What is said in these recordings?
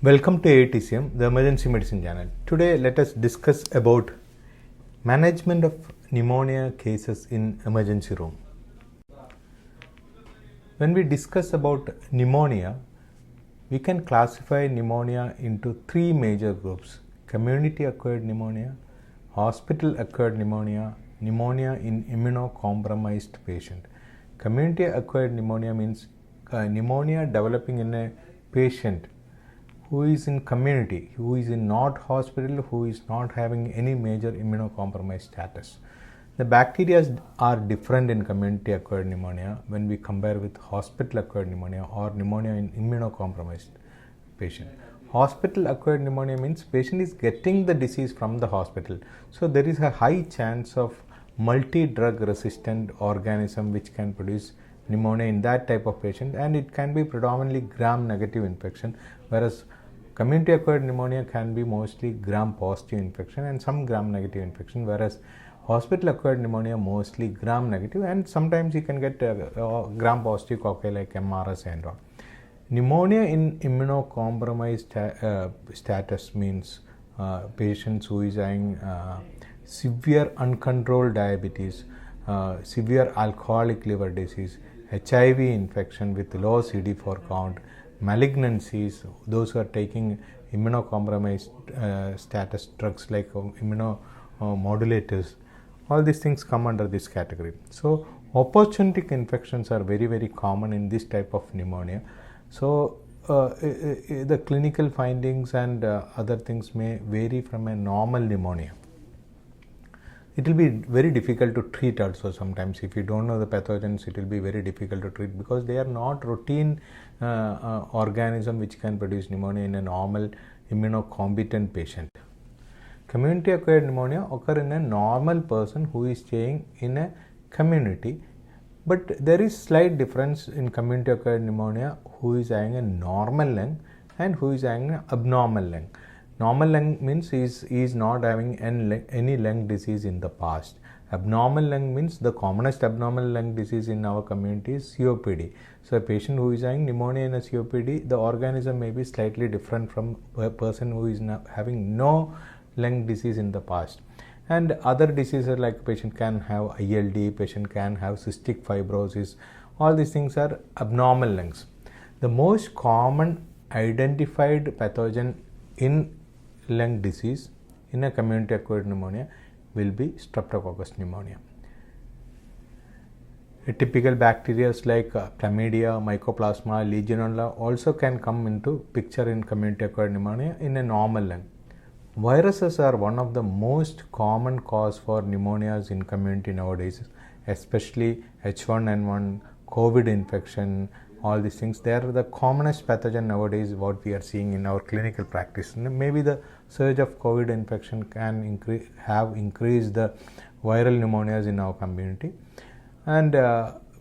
Welcome to AETCM, the Emergency Medicine channel. Today, let us discuss about management of pneumonia cases in emergency room. When we discuss about pneumonia, we can classify pneumonia into three major groups: community-acquired pneumonia, hospital-acquired pneumonia, pneumonia in immunocompromised patient. Community-acquired pneumonia means pneumonia developing in a patient who is in community, who is in not hospital, who is not having any major immunocompromised status. The bacteria are different in community-acquired pneumonia when we compare with hospital-acquired pneumonia or pneumonia in immunocompromised patient. Hospital-acquired pneumonia means patient is getting the disease from the hospital. So there is a high chance of multi-drug resistant organism which can produce pneumonia in that type of patient, and it can be predominantly gram-negative infection, whereas community-acquired pneumonia can be mostly gram-positive infection and some gram-negative infection, whereas hospital-acquired pneumonia mostly gram-negative, and sometimes you can get gram-positive cocci like MRS and all. Pneumonia in immunocompromised status means patients who is having severe uncontrolled diabetes, severe alcoholic liver disease, HIV infection with low CD4 count, malignancies, those who are taking immunocompromised status drugs like immunomodulators, all these things come under this category. So opportunistic infections are very common in this type of pneumonia. So the clinical findings and other things may vary from a normal pneumonia. It will be very difficult to treat also sometimes. If you don't know the pathogens, it will be very difficult to treat because they are not routine organism which can produce pneumonia in a normal immunocompetent patient. Community-acquired pneumonia occur in a normal person who is staying in a community, but there is slight difference in community-acquired pneumonia who is having a normal lung and who is having an abnormal lung. Normal lung means he is not having any lung disease in the past. Abnormal lung means the commonest abnormal lung disease in our community is COPD. So a patient who is having pneumonia in a COPD, the organism may be slightly different from a person who is having no lung disease in the past. And other diseases like patient can have ILD, patient can have cystic fibrosis, all these things are abnormal lungs. The most common identified pathogen in lung disease in a community-acquired pneumonia will be Streptococcus pneumonia. Atypical bacteria like chlamydia, mycoplasma, legionella also can come into picture in community-acquired pneumonia in a normal lung. Viruses are one of the most common cause for pneumonias in community nowadays, especially H1N1, COVID infection, all these things. They are the commonest pathogen nowadays what we are seeing in our clinical practice. Maybe the surge of COVID infection can have increased the viral pneumonias in our community. And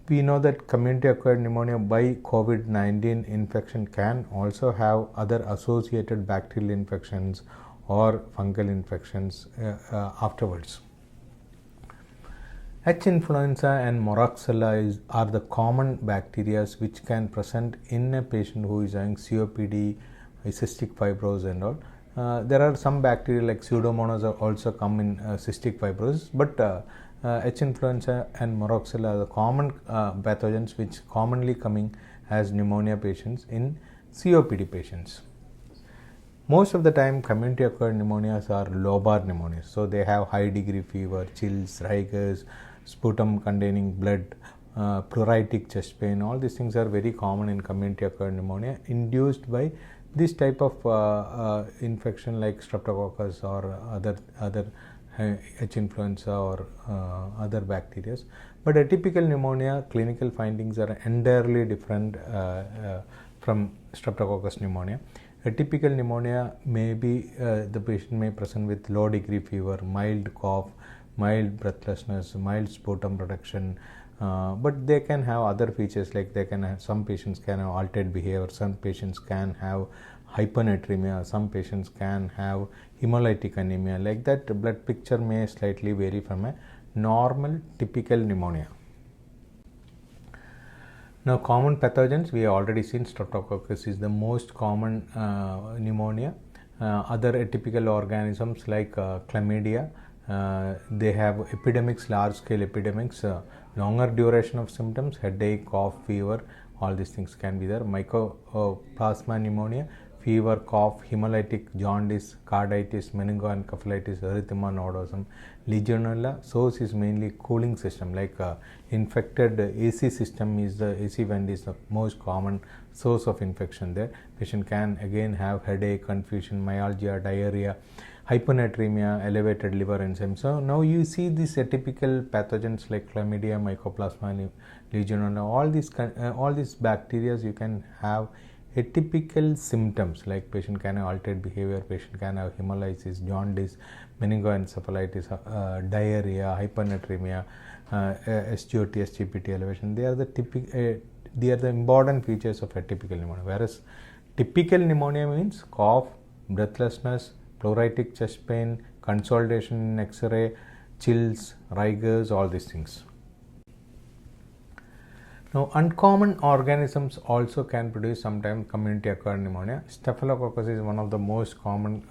we know that community-acquired pneumonia by COVID-19 infection can also have other associated bacterial infections or fungal infections afterwards. H. influenza and Moraxella are the common bacteria which can present in a patient who is having COPD, cystic fibrosis and all. There are some bacteria like Pseudomonas also come in cystic fibrosis, but H. influenza and Moraxella are the common pathogens which commonly coming as pneumonia patients in COPD patients. Most of the time, community-acquired pneumonias are lobar pneumonias. So they have high degree fever, chills, rigors, sputum containing blood, pleuritic chest pain. All these things are very common in community-acquired pneumonia induced by this type of infection like Streptococcus or other H. influenza or other bacteria. But atypical pneumonia clinical findings are entirely different from Streptococcus pneumonia. Atypical pneumonia may be the patient may present with low degree fever, mild cough, mild breathlessness, mild sputum production, but they can have other features like some patients can have altered behavior, some patients can have hyponatremia, some patients can have hemolytic anemia. Like that, blood picture may slightly vary from a normal typical pneumonia. Now, common pathogens, we have already seen Streptococcus is the most common pneumonia. Other atypical organisms like chlamydia, they have epidemics, large scale epidemics, longer duration of symptoms, headache, cough, fever, all these things can be there. Mycoplasma pneumonia, fever, cough, hemolytic, jaundice, carditis, meningoencephalitis, erythema nodosum. Legionella source is mainly cooling system, like infected AC system is the AC vent is the most common source of infection there. Patient can again have headache, confusion, myalgia, diarrhea, hyponatremia, elevated liver enzymes. So now you see these atypical pathogens like chlamydia, mycoplasma, legionella, all these bacteria, you can have atypical symptoms like patient can have altered behavior, patient can have hemolysis, jaundice, meningoencephalitis, diarrhea, hyponatremia, SGOT, SGPT elevation. They are the important features of atypical pneumonia. Whereas typical pneumonia means cough, breathlessness, pleuritic chest pain, consolidation in X-ray, chills, rigors, all these things. Now, uncommon organisms also can produce sometimes community acquired pneumonia. Staphylococcus is one of the most common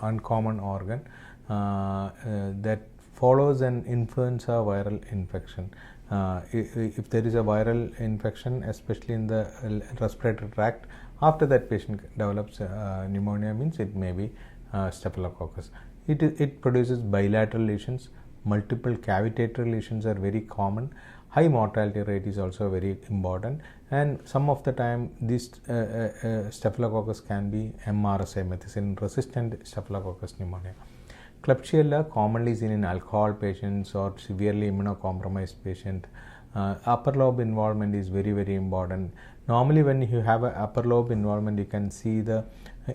uncommon organ that follows an influenza viral infection. If there is a viral infection, especially in the respiratory tract, after that patient develops pneumonia, means it may be Staphylococcus. It produces bilateral lesions. Multiple cavitational lesions are very common. High mortality rate is also very important, and some of the time this Staphylococcus can be MRSA, methicillin-resistant Staphylococcus pneumonia. Klebsiella commonly seen in alcohol patients or severely immunocompromised patient. Upper lobe involvement is very, very important. Normally when you have an upper lobe involvement, you can see the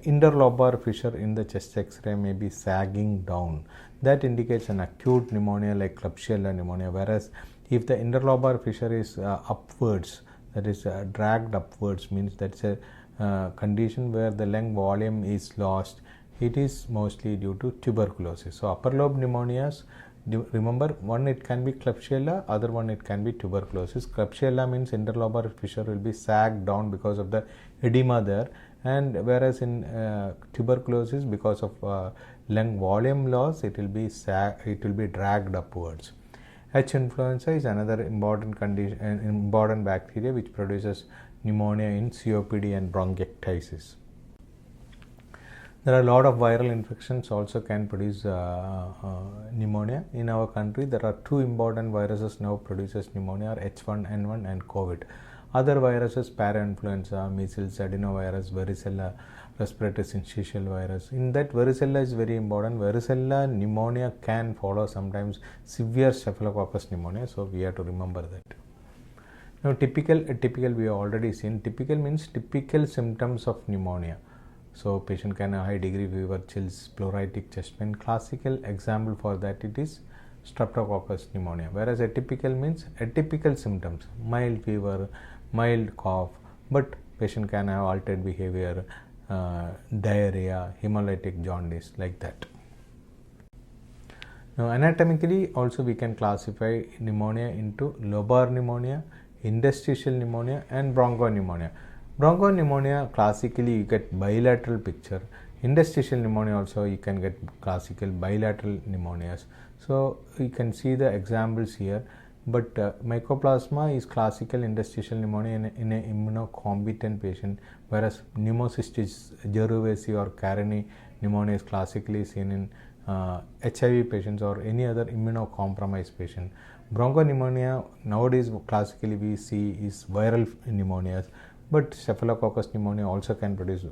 interlobar fissure in the chest X-ray may be sagging down. That indicates an acute pneumonia like Klebsiella pneumonia, whereas if the interlobar fissure is upwards, that is dragged upwards, means that's a condition where the lung volume is lost. It is mostly due to tuberculosis. So upper lobe pneumonias, remember, one it can be Klebsiella, other one it can be tuberculosis. Klebsiella means interlobar fissure will be sagged down because of the edema there, and whereas in tuberculosis, because of lung volume loss, it will be dragged upwards. H. influenza is another important condition, important bacteria which produces pneumonia in COPD and bronchiectasis. There are a lot of viral infections also can produce pneumonia. In our country, there are two important viruses now produces pneumonia: H1N1 and COVID. Other viruses, parainfluenza, measles, adenovirus, varicella, respiratory syncytial virus. In that, varicella is very important. Varicella pneumonia can follow sometimes severe Staphylococcus pneumonia, so we have to remember that. Now, typical we have already seen. Typical means typical symptoms of pneumonia. So, patient can have high degree fever, chills, pleuritic chest pain. Classical example for that it is Streptococcus pneumonia. Whereas atypical means atypical symptoms, mild fever, mild cough, but patient can have altered behavior, diarrhea, hemolytic jaundice, like that. Now, anatomically also we can classify pneumonia into lobar pneumonia, interstitial pneumonia, and bronchopneumonia. Bronchopneumonia, classically you get bilateral picture. Interstitial pneumonia also you can get classical bilateral pneumonias. So you can see the examples here, but mycoplasma is classical interstitial pneumonia in an immunocompetent patient, whereas pneumocystis jirovecii or Carinae pneumonia is classically seen in HIV patients or any other immunocompromised patient. Bronchopneumonia nowadays classically we see is viral pneumonias, but Staphylococcus pneumonia also can produce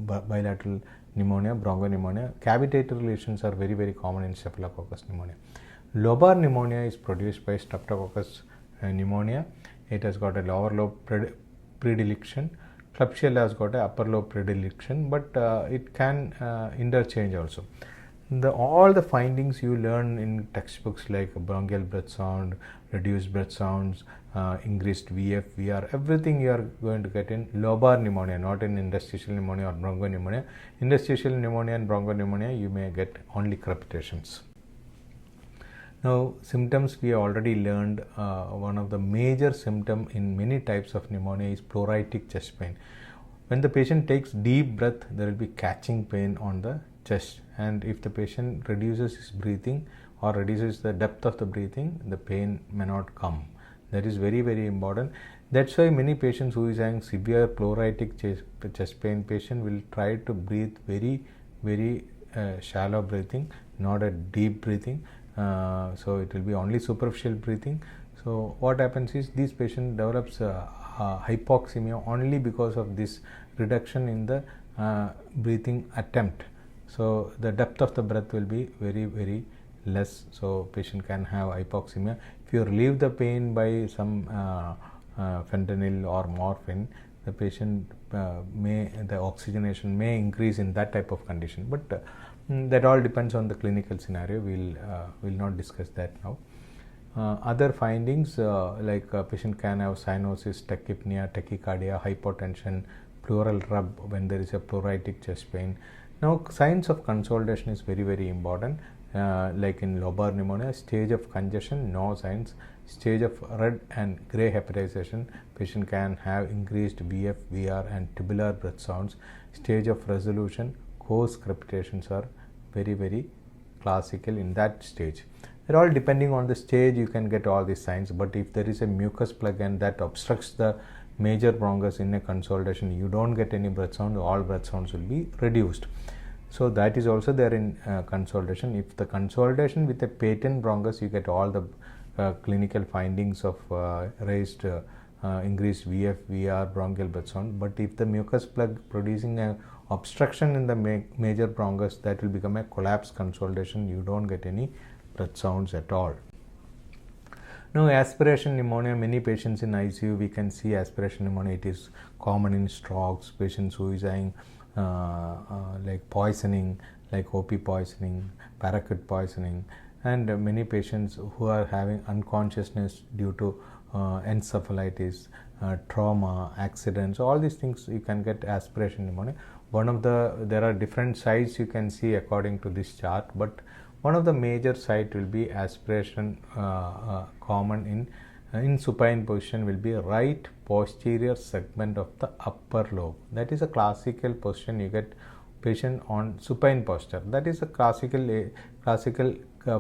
bilateral pneumonia, bronchopneumonia. Cavitator lesions are very, very common in Staphylococcus pneumonia. Lobar pneumonia is produced by Streptococcus pneumonia. It has got a lower lobe predilection. Klebsiella has got a upper lobe predilection, but it can interchange also. All the findings you learn in textbooks like bronchial breath sound, reduced breath sounds, increased VF, VR, everything you are going to get in lobar pneumonia, not in interstitial pneumonia or bronchopneumonia. Interstitial pneumonia and bronchopneumonia, you may get only crepitations. Now, symptoms we already learned. One of the major symptom in many types of pneumonia is pleuritic chest pain. When the patient takes deep breath, there will be catching pain on the chest, and if the patient reduces his breathing or reduces the depth of the breathing, the pain may not come. That is very, very important. That's why many patients who is having severe pleuritic chest pain patient will try to breathe very, very shallow breathing, not a deep breathing. So it will be only superficial breathing. So what happens is this patient develops hypoxemia only because of this reduction in the breathing attempt. So the depth of the breath will be very, very less. So patient can have hypoxemia. If you relieve the pain by some fentanyl or morphine, the patient the oxygenation may increase in that type of condition. But that all depends on the clinical scenario. We'll not discuss that now. Other findings like patient can have cyanosis, tachypnea, tachycardia, hypotension, pleural rub when there is a pleuritic chest pain. Now, signs of consolidation is very, very important. Like in Lobar pneumonia, stage of congestion, no signs. Stage of red and gray hepatization, patient can have increased VF, VR and tubular breath sounds. Stage of resolution, coarse crepitations are very, very classical in that stage. They're all depending on the stage, you can get all these signs. But if there is a mucus plug and that obstructs the major bronchus in a consolidation, you don't get any breath sound, all breath sounds will be reduced. So that is also there in consolidation. If the consolidation with a patent bronchus, you get all the clinical findings of raised increased VF, VR, bronchial breath sound. But if the mucus plug producing a obstruction in the major bronchus, that will become a collapse consolidation. You don't get any breath sounds at all. Now, aspiration pneumonia, many patients in ICU, we can see aspiration pneumonia. It is common in strokes, patients who is having like poisoning, like OP poisoning, paraquat poisoning, and many patients who are having unconsciousness due to encephalitis, trauma, accidents, all these things you can get aspiration pneumonia. There are different sites you can see according to this chart, but one of the major site will be aspiration common in supine position will be right posterior segment of the upper lobe. That is a classical position you get patient on supine posture. That is a classical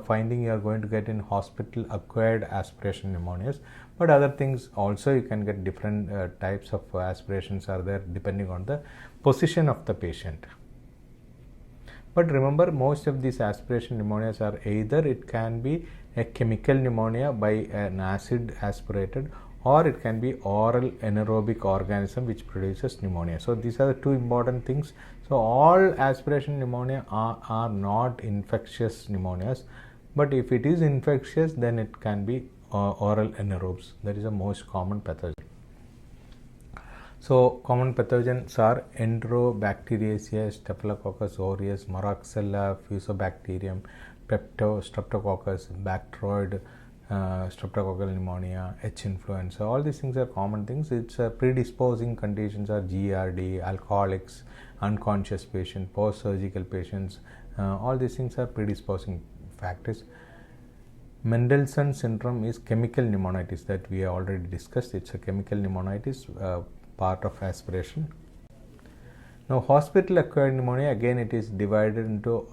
finding you are going to get in hospital acquired aspiration pneumonias. But other things also you can get different types of aspirations are there depending on the position of the patient. But remember, most of these aspiration pneumonias are either it can be a chemical pneumonia by an acid aspirated, or it can be oral anaerobic organism which produces pneumonia. So these are the two important things. So all aspiration pneumonia are not infectious pneumonias, but if it is infectious, then it can be oral anaerobes. That is the most common pathogen. So common pathogens are Enterobacteriaceae, Staphylococcus aureus, Moraxella, Fusobacterium, Streptococcus, Bacteroid, streptococcal pneumonia, H influenza. All these things are common things. It's predisposing conditions are GERD, alcoholics, unconscious patients, post-surgical patients. All these things are predisposing factors. Mendelssohn syndrome is chemical pneumonitis that we have already discussed. It's a chemical pneumonitis, part of aspiration. Now, hospital acquired pneumonia, again it is divided into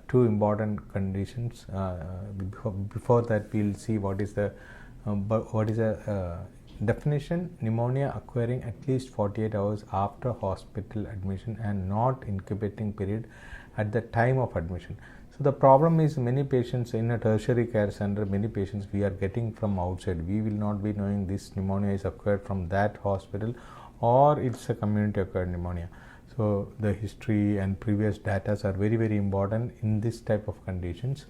two important conditions. Before that, we will see what is the definition. Pneumonia acquiring at least 48 hours after hospital admission and not incubating period at the time of admission. So the problem is many patients in a tertiary care center, many patients we are getting from outside. We will not be knowing this pneumonia is acquired from that hospital or it's a community acquired pneumonia. So the history and previous data are very, very important in this type of conditions.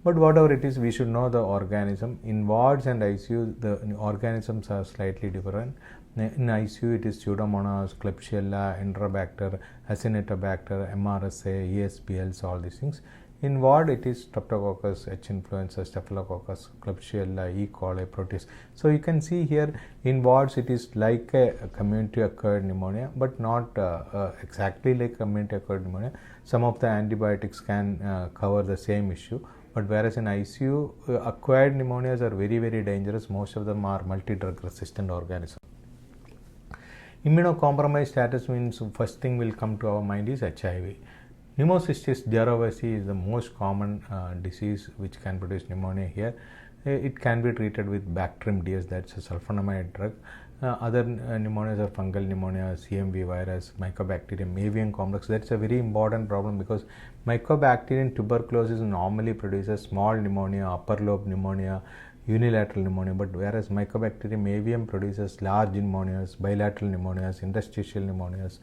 But whatever it is, we should know the organism. In wards and ICU, the organisms are slightly different. In ICU, it is Pseudomonas, Klebsiella, Enterobacter, Acinetobacter, MRSA, ESBLs, all these things. In ward, it is Streptococcus, H. influenza, Staphylococcus, Klebsiella, E. coli, Proteus. So you can see here in wards it is like a community acquired pneumonia, but not exactly like community acquired pneumonia. Some of the antibiotics can cover the same issue, but whereas in ICU, acquired pneumonias are very, very dangerous. Most of them are multi-drug resistant organisms. Immunocompromised status means first thing will come to our mind is HIV. Pneumocystis jirovecii is the most common disease which can produce pneumonia here. It can be treated with Bactrim DS, that's a sulfonamide drug. Other pneumonias are fungal pneumonia, CMV virus, Mycobacterium avium complex. That's a very important problem because Mycobacterium tuberculosis normally produces small pneumonia, upper lobe pneumonia, unilateral pneumonia, but whereas Mycobacterium avium produces large pneumonias, bilateral pneumonias, interstitial pneumonias,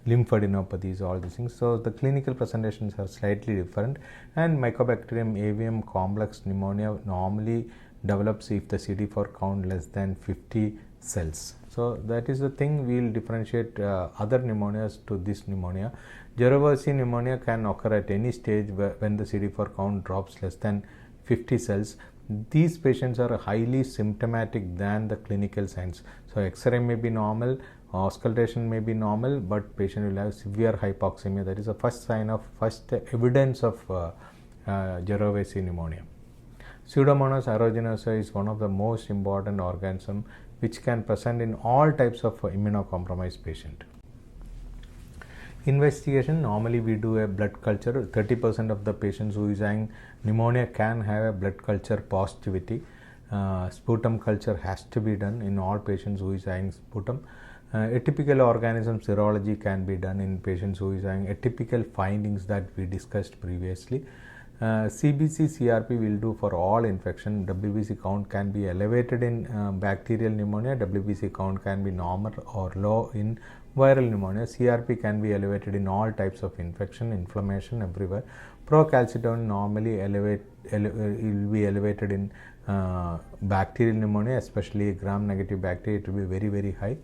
lymphadenopathies, all these things. So the clinical presentations are slightly different, and Mycobacterium avium complex pneumonia normally develops if the CD4 count less than 50 cells. So that is the thing, we will differentiate other pneumonias to this pneumonia. Jirovecii pneumonia can occur at any stage when the CD4 count drops less than 50 cells. These patients are highly symptomatic than the clinical signs. So X-ray may be normal, auscultation may be normal, but patient will have severe hypoxemia. That is the first sign of evidence of Jirovecii pneumonia. Pseudomonas aeruginosa is one of the most important organism which can present in all types of immunocompromised patient. Investigation, normally we do a blood culture. 30% of the patients who is having pneumonia can have a blood culture positivity. Sputum culture has to be done in all patients who is having sputum. Atypical organism serology can be done in patients who is having atypical findings that we discussed previously. CBC CRP will do for all infection. WBC count can be elevated in bacterial pneumonia. WBC count can be normal or low in viral pneumonia. CRP can be elevated in all types of infection, inflammation everywhere. Procalcitonin normally will be elevated in bacterial pneumonia, especially gram-negative bacteria. It will be very, very high.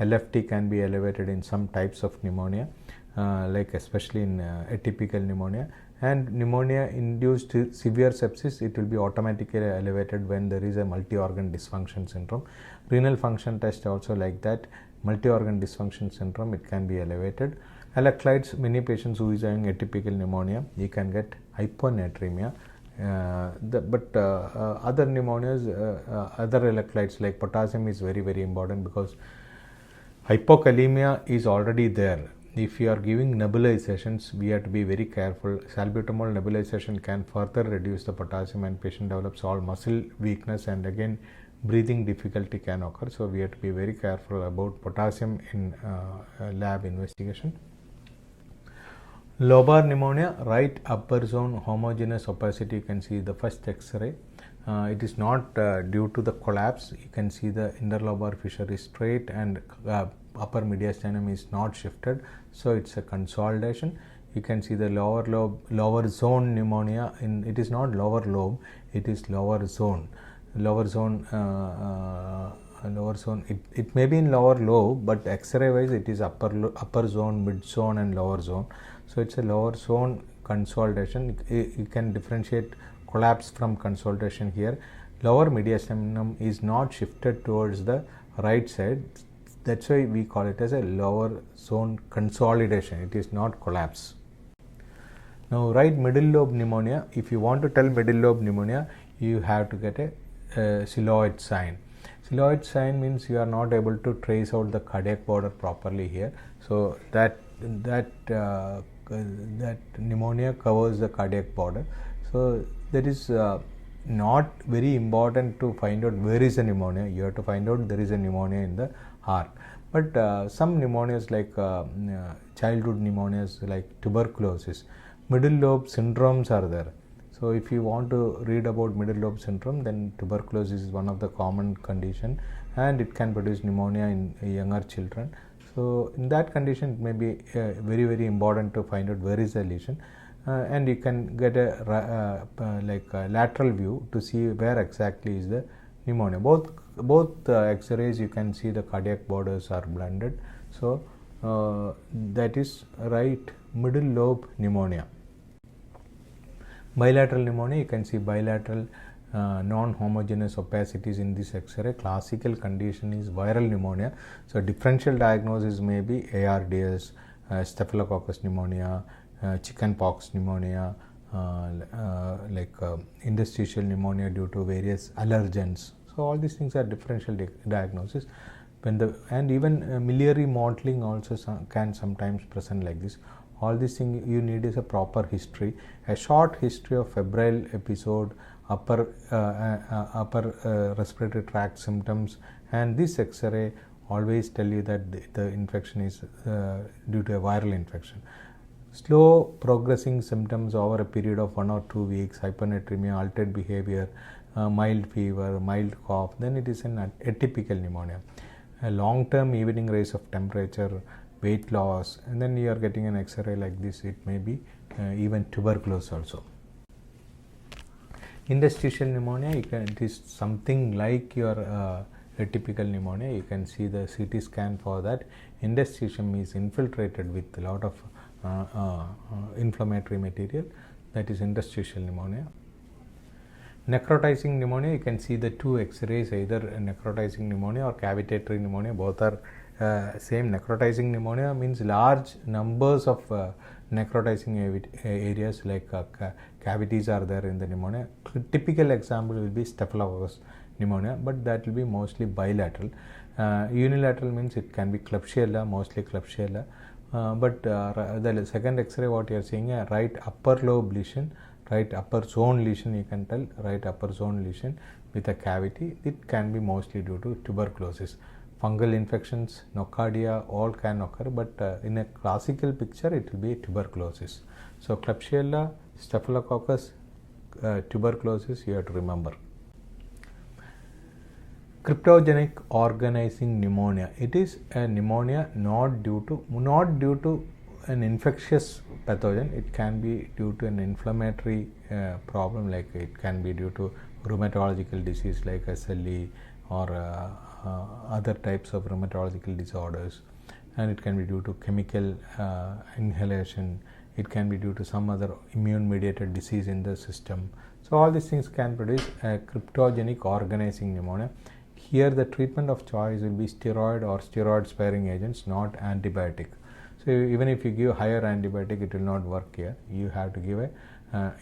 LFT can be elevated in some types of pneumonia, like especially in atypical pneumonia. And pneumonia induced severe sepsis, it will be automatically elevated when there is a multi-organ dysfunction syndrome. Renal function test also like that. Multi-organ dysfunction syndrome, it can be elevated. Electrolytes, many patients who is having atypical pneumonia, you can get hyponatremia. Other pneumonias, other electrolytes like potassium is very, very important because hypokalemia is already there. If you are giving nebulizations, we have to be very careful. Salbutamol nebulization can further reduce the potassium and patient develops all muscle weakness, and again breathing difficulty can occur. So we have to be very careful about potassium in lab investigation. Lobar pneumonia, right upper zone homogeneous opacity, you can see the first X-ray. It is not due to the collapse. You can see the interlobar fissure is straight and upper mediastinum is not shifted, so it's a consolidation. You can see the lower zone pneumonia. It is not lower lobe, it is lower zone. Lower zone, it may be in lower lobe, but X-ray wise it is upper zone, mid zone and lower zone. So it's a lower zone consolidation. You can differentiate collapse from consolidation here. Lower mediastinum is not shifted towards the right side. That's why we call it as a lower zone consolidation. It is not collapse. Now right middle lobe pneumonia. If you want to tell middle lobe pneumonia, you have to get a cyeloid sign. Cyeloid sign means you are not able to trace out the cardiac border properly here. So that pneumonia covers the cardiac border. So that is not very important to find out where is the pneumonia. You have to find out there is a pneumonia in the heart. But some pneumonias like childhood pneumonias like tuberculosis, middle lobe syndromes are there. So if you want to read about middle lobe syndrome, then tuberculosis is one of the common condition, and it can produce pneumonia in younger children. So in that condition, it may be very, very important to find out where is the lesion, and you can get a lateral view to see where exactly is the pneumonia. Both X-rays, you can see the cardiac borders are blended. So that is right middle lobe pneumonia. Bilateral pneumonia, you can see bilateral non-homogeneous opacities in this X-ray. Classical condition is viral pneumonia. So differential diagnosis may be ARDS, Staphylococcus pneumonia, chickenpox pneumonia, interstitial pneumonia due to various allergens. So all these things are differential diagnosis. And even miliary mottling also can sometimes present like this. All these things you need is a proper history, a short history of febrile episode, upper respiratory tract symptoms, and this X-ray always tell you that the infection is due to a viral infection. Slow progressing symptoms over a period of 1 or 2 weeks, hyponatremia, altered behavior, mild fever, mild cough, then it is an atypical pneumonia. A long-term evening rise of temperature, weight loss, and then you are getting an X-ray like this. It may be even tuberculosis also. Interstitial pneumonia, it is something like your atypical pneumonia. You can see the CT scan for that. Interstitium is infiltrated with a lot of inflammatory material. That is interstitial pneumonia. Necrotizing pneumonia, you can see the two X-rays, either necrotizing pneumonia or cavitatory pneumonia. Both are same. Necrotizing pneumonia means large numbers of necrotizing areas like cavities are there in the pneumonia. Typical example will be Staphylococcus pneumonia, but that will be mostly bilateral. Unilateral means it can be Klebsiella, mostly Klebsiella. But the second X-ray, what you are seeing, a right upper lobe lesion, right upper zone lesion, you can tell, right upper zone lesion with a cavity. It can be mostly due to tuberculosis. Fungal infections, nocardia, all can occur, but in a classical picture it will be tuberculosis. So Klebsiella, Staphylococcus, tuberculosis, you have to remember. Cryptogenic organizing pneumonia. It is a pneumonia not due to an infectious pathogen. It can be due to an inflammatory problem, like it can be due to rheumatological disease like SLE or other types of rheumatological disorders, and it can be due to chemical inhalation. It can be due to some other immune mediated disease in the system. So all these things can produce a cryptogenic organizing pneumonia. Here the treatment of choice will be steroid or steroid sparing agents, not antibiotic. So even if you give higher antibiotic, it will not work here. You have to give a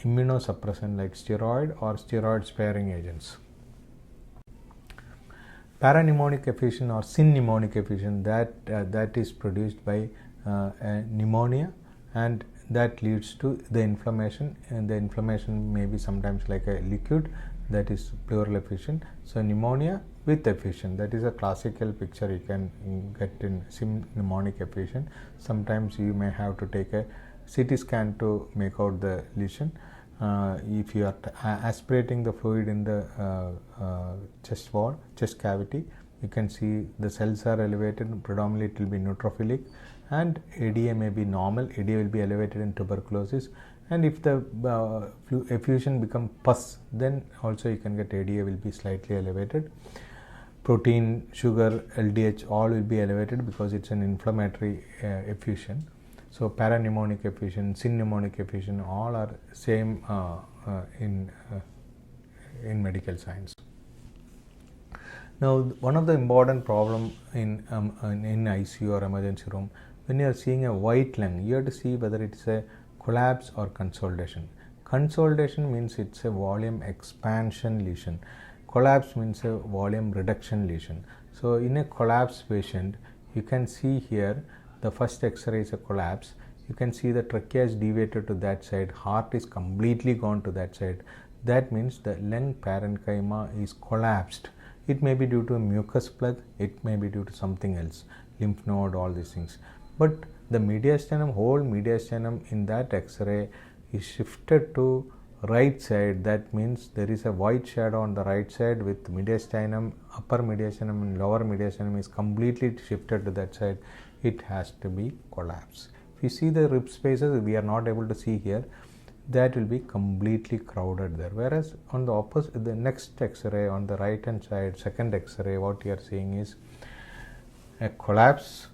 immunosuppressant like steroid or steroid sparing agents. Parapneumonic effusion or synpneumonic effusion, that is produced by pneumonia, and that leads to the inflammation, and the inflammation may be sometimes like a liquid, that is pleural effusion. So pneumonia with effusion, that is a classical picture you can get in synpneumonic effusion. Sometimes you may have to take a CT scan to make out the lesion. If you are aspirating the fluid in the chest wall, chest cavity, you can see the cells are elevated. Predominantly it will be neutrophilic, and ADA may be normal. ADA will be elevated in tuberculosis, and if the effusion become pus, then also you can get ADA will be slightly elevated. Protein, sugar, LDH, all will be elevated because it's an inflammatory effusion. So parapneumonic effusion, synpneumonic effusion, all are same in medical science. Now, one of the important problem in ICU or emergency room, when you are seeing a white lung, you have to see whether it is a collapse or consolidation. Consolidation means it's a volume expansion lesion. Collapse means a volume reduction lesion. So in a collapse patient, you can see here the first X-ray is a collapse. You can see the trachea is deviated to that side, heart is completely gone to that side. That means the lung parenchyma is collapsed. It may be due to a mucus plug, it may be due to something else, lymph node, all these things. But the mediastinum, whole mediastinum in that X-ray is shifted to right side. That means there is a white shadow on the right side with mediastinum, upper mediastinum and lower mediastinum is completely shifted to that side. It has to be collapsed. If you see the rib spaces, we are not able to see here, that will be completely crowded there. Whereas on the opposite, the next X-ray on the right hand side, second X-ray, what you are seeing is a collapse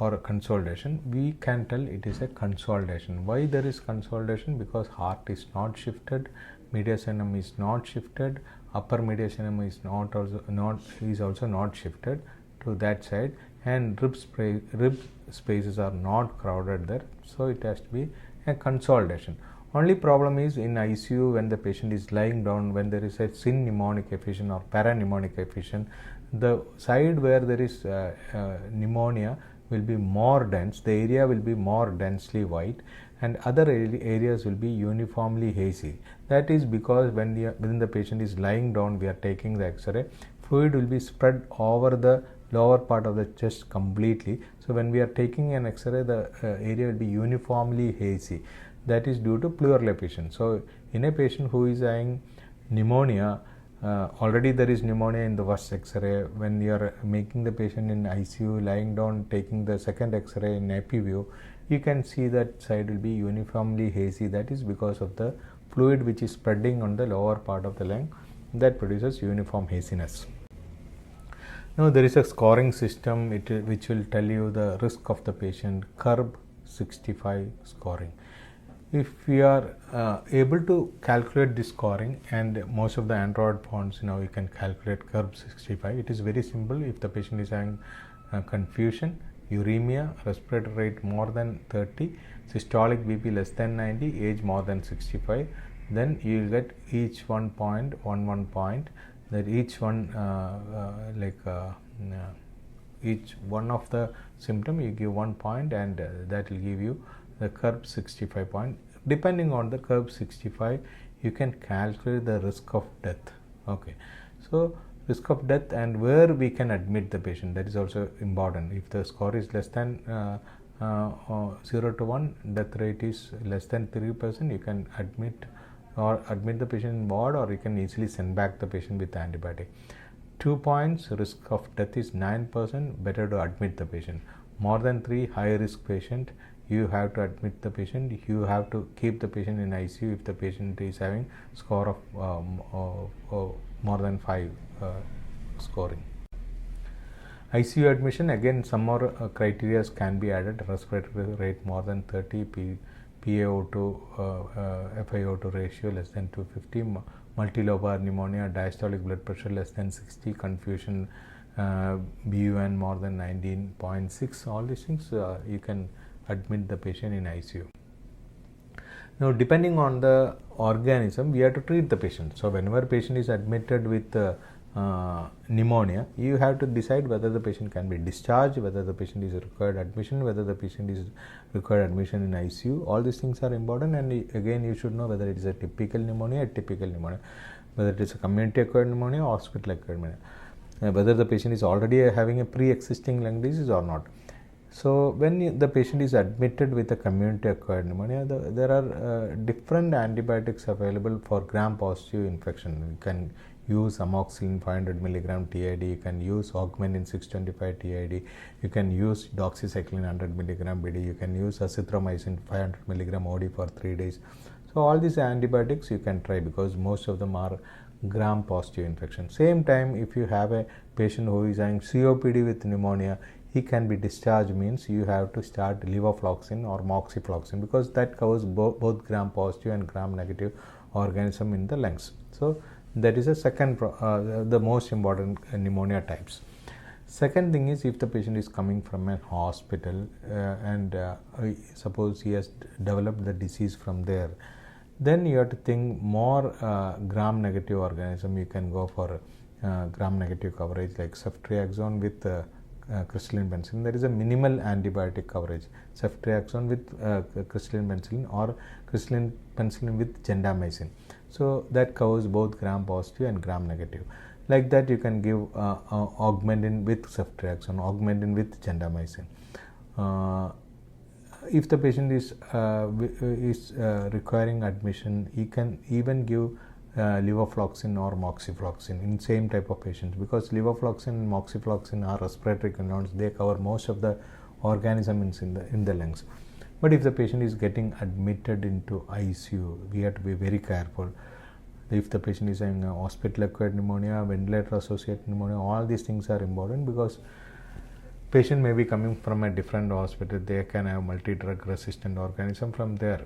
or consolidation, we can tell it is a consolidation. Why there is consolidation? Because heart is not shifted, mediastinum is not shifted, upper mediastinum is also not shifted to that side, and rib spaces are not crowded there, so it has to be a consolidation. Only problem is in ICU when the patient is lying down, when there is a synpneumonic effusion or parapneumonic effusion, the side where there is pneumonia will be more dense, the area will be more densely white, and other areas will be uniformly hazy. That is because when the patient is lying down, we are taking the X-ray, fluid will be spread over the lower part of the chest completely. So when we are taking an X-ray, the area will be uniformly hazy. That is due to pleural effusion. So in a patient who is having pneumonia, already there is pneumonia in the first X-ray. When you are making the patient in ICU, lying down, taking the second X-ray in AP view, you can see that side will be uniformly hazy. That is because of the fluid which is spreading on the lower part of the lung, that produces uniform haziness. Now there is a scoring system which will tell you the risk of the patient, curb 65 scoring. If we are able to calculate this scoring, and most of the Android phones you can calculate curb 65, it is very simple. If the patient is having confusion, uremia, respiratory rate more than 30, systolic BP less than 90, age more than 65, then you will get each 1.11 point, that each one each one of the symptom you give 1 point, and that will give you the curb 65 point. Depending on the curb 65, you can calculate the risk of death. Okay, so risk of death and where we can admit the patient, that is also important. If the score is less than 0 to 1, death rate is less than 3%, you can admit the patient in ward, or you can easily send back the patient with antibiotic. 2 points, risk of death is 9%, better to admit the patient. More than 3, high risk patient, you have to admit the patient. You have to keep the patient in ICU if the patient is having score of more than 5 scoring. ICU admission, again some more criteria can be added. Respiratory rate more than 30, PaO2 FiO2 ratio less than 250, multi-lobar pneumonia, diastolic blood pressure less than 60, confusion, BUN more than 19.6. all these things you can admit the patient in ICU. Now depending on the organism, we have to treat the patient. So whenever patient is admitted with pneumonia, you have to decide whether the patient can be discharged, whether the patient is required admission, whether the patient is required admission in ICU. All these things are important, and again you should know whether it is a typical pneumonia, atypical pneumonia, whether it is a community acquired pneumonia or hospital acquired pneumonia, whether the patient is already having a pre-existing lung disease or not. So when the patient is admitted with a community acquired pneumonia, there are different antibiotics available for gram-positive infection. You can use amoxicillin 500 mg TID, you can use augmentin 625 TID, you can use doxycycline 100 mg BD, you can use azithromycin 500 mg OD for 3 days. So all these antibiotics you can try, because most of them are gram-positive infection. Same time, if you have a patient who is having COPD with pneumonia, he can be discharged, means you have to start levofloxacin or moxifloxacin, because that covers both gram-positive and gram-negative organism in the lungs. So that is a second the most important pneumonia types. Second thing is, if the patient is coming from a hospital and suppose he has developed the disease from there, then you have to think more gram-negative organism. You can go for gram-negative coverage like ceftriaxone with crystalline penicillin. There is a minimal antibiotic coverage, ceftriaxone with crystalline penicillin or crystalline penicillin with gentamicin. So that covers both gram-positive and gram-negative. Like that, you can give augmentin with ceftriaxone, augmentin with gentamicin. If the patient is requiring admission, you can even give levofloxacin or moxifloxacin in same type of patients, because levofloxacin and moxifloxacin are respiratory quinolones. They cover most of the organisms in the lungs. But if the patient is getting admitted into ICU, we have to be very careful. If the patient is having a hospital acquired pneumonia, ventilator associated pneumonia, all these things are important, because patient may be coming from a different hospital, they can have multi-drug resistant organism from there.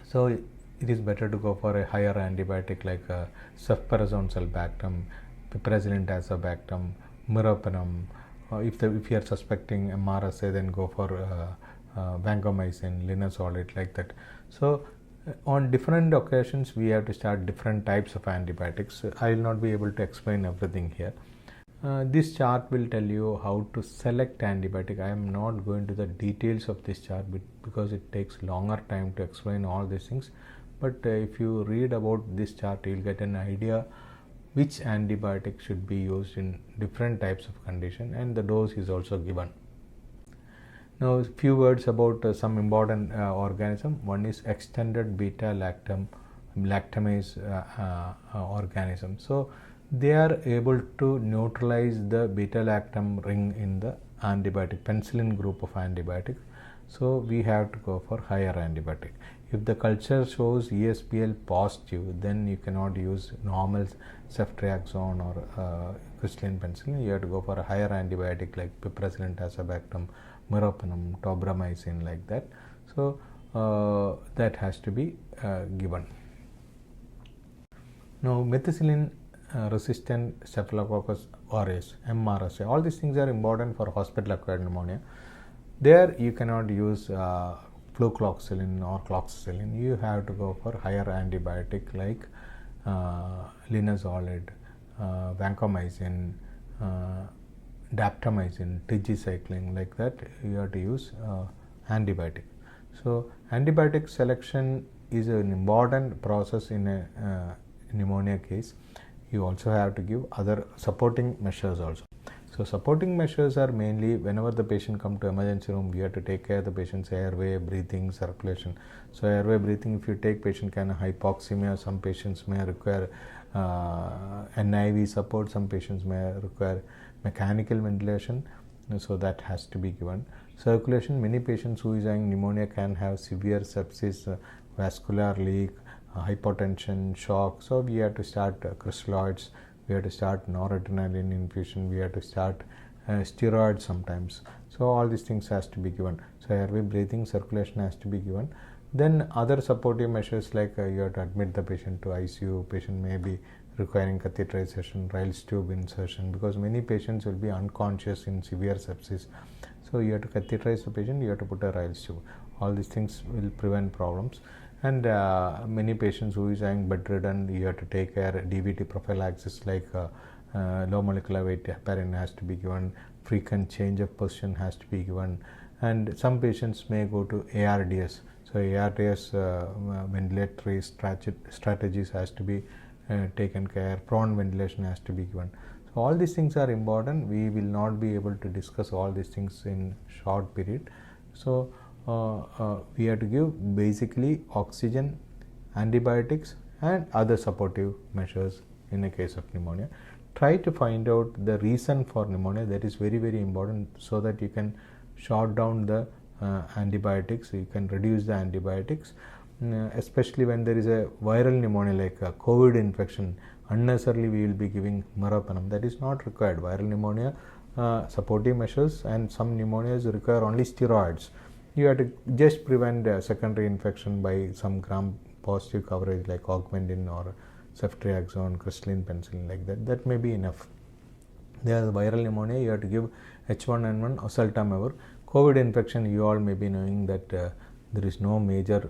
So it is better to go for a higher antibiotic like ceftazidime, sulbactam, piperacillin-tazobactam, meropenem. If you are suspecting MRSA, then go for vancomycin, linezolid, like that. So on different occasions we have to start different types of antibiotics. I will not be able to explain everything here. This chart will tell you how to select antibiotic. I am not going to the details of this chart because it takes longer time to explain all these things. But if you read about this chart, you will get an idea which antibiotic should be used in different types of condition, and the dose is also given. Now, a few words about some important organism. One is extended beta-lactamase organism. So they are able to neutralize the beta-lactam ring in the antibiotic, penicillin group of antibiotics. So we have to go for higher antibiotic. If the culture shows ESBL positive, then you cannot use normal ceftriaxone or crystalline penicillin. You have to go for a higher antibiotic like piperacillin-tazobactam, meropenem, tobramycin, like that. So that has to be given. Now, Methicillin-resistant Staphylococcus aureus, MRSA, all these things are important for hospital-acquired pneumonia. There you cannot use flucloxacillin or cloxacillin. You have to go for higher antibiotic like linezolid, vancomycin, daptomycin, tigecycline, like that. You have to use antibiotic. So antibiotic selection is an important process in a pneumonia case. You also have to give other supporting measures also. So supporting measures are mainly whenever the patient come to emergency room, we have to take care of the patient's airway, breathing, circulation. So airway, breathing, if you take patient can have hypoxemia, some patients may require NIV support, some patients may require mechanical ventilation, so that has to be given. Circulation, many patients who is having pneumonia can have severe sepsis, vascular leak, hypotension, shock. So we have to start crystalloids, we have to start noradrenaline infusion, we have to start steroids sometimes. So all these things has to be given. So airway, breathing, circulation has to be given. Then other supportive measures like you have to admit the patient to ICU, patient may be requiring catheterization, Ryle's tube insertion, because many patients will be unconscious in severe sepsis. So you have to catheterize the patient, you have to put a Ryle's tube. All these things will prevent problems. And many patients who is having bedridden, you have to take care DVT prophylaxis like low molecular weight heparin has to be given, frequent change of position has to be given, and some patients may go to ARDS. So ARDS ventilatory strategies has to be taken care, prone ventilation has to be given. So all these things are important. We will not be able to discuss all these things in short period. So we have to give basically oxygen, antibiotics and other supportive measures in a case of pneumonia. Try to find out the reason for pneumonia. That is very, very important, so that you can short down the antibiotics, you can reduce the antibiotics, especially when there is a viral pneumonia like a COVID infection. Unnecessarily we will be giving meropenem. That is not required. Viral pneumonia, supportive measures, and some pneumonias require only steroids. You have to just prevent secondary infection by some gram positive coverage like augmentin or ceftriaxone, crystalline penicillin, like that. That may be enough. There is viral pneumonia, you have to give H1N1 oseltamivir. COVID infection, you all may be knowing that there is no major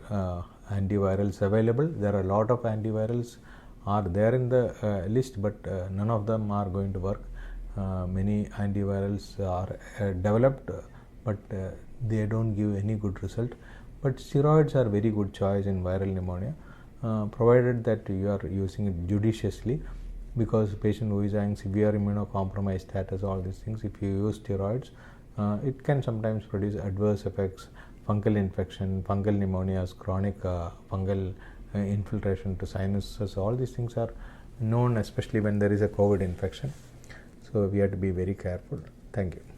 antivirals available. There are a lot of antivirals are there in the list, but none of them are going to work. Many antivirals are developed, but they don't give any good result. But steroids are very good choice in viral pneumonia, provided that you are using it judiciously, because patient who is having severe immunocompromised status, all these things, if you use steroids, it can sometimes produce adverse effects, fungal infection, fungal pneumonias, chronic fungal infiltration to sinuses. All these things are known, especially when there is a COVID infection. So we have to be very careful. Thank you.